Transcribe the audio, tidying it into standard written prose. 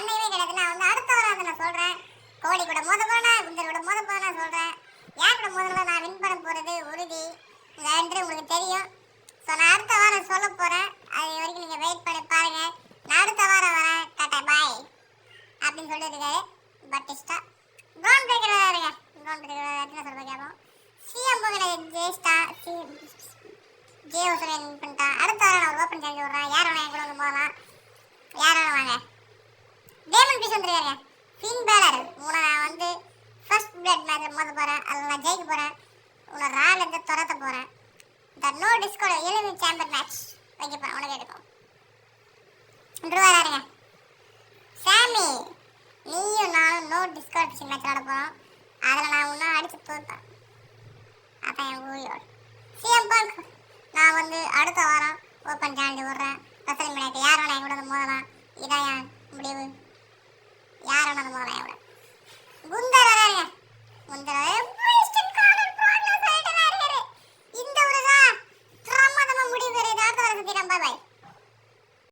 சண்டையே கிடையாது. நான் வந்து அடுத்த வாரம் அதை நான் சொல்றேன். கோடி கூட மோத போனா குஞ்சர் கூட மோத போனா சொல்றேன். யார் கூட முதல்ல நான் வின் பண்ண போறது உறுதி. என்று உங்களுக்கு தெரியும். ஸோ நான் அடுத்த வாரம் சொல்ல போறேன். அது வரைக்கும் நீங்க வெயிட் பண்ணி பாருங்க. நான் அடுத்த வாரம் வரேன். டாடா பாய் அப்படின்னு சொல்லியிருக்காரு பட்டிஸ்டா. ப்ரௌன் பிரேக்கர் வராருங்க. ப்ரௌன் பிரேக்கர் என்ன சொல்ற கேட்போம். சிஎம் போகிற ஜெயிஸ்டா ஜே ஓசனை வின் பண்ணிட்டான். அடுத்த வாரம் நான் ஓப்பன் சேலஞ்ச் விடுறேன். யார் வேணா என் கூட வந்து போகலாம். யார் வேணா வாங்க. டேமன் பீஸ் வந்துருக்காங்க. ஃபின் பேலர் உன்னை நான் வந்து ஃபர்ஸ்ட் பிளட் மேட்ச் மோத போகிறேன். அதில் நான் ஜெயிக்க போகிறேன். உன்னை ராலேருந்து துரத்த போகிறேன். இந்த நோ டிஸ்கோட எலிமினேட் சாம்பர் மேட்ச் வைக்க போகிறேன். உனக்கு எடுக்கும் வராருங்க. சாமி நீயும் நானும் நோ டிஸ்குவாலிஃபிகேஷன் மேட்ச் விளாட போகிறோம். அதில் நான் இன்னும் அடித்து தோற்றேன். அதான் என் ஊழியோடு சிஎம் பங்க். நான் வந்து அடுத்த வாரம் ஓப்பன் சேலஞ்சு விடுறேன். பிரச்சனை பண்ணிட்டு யார் வேணா என் கூட மோதலாம். இதான் என் முடிவு. யார் வேணா மோதலாம் என் கூட.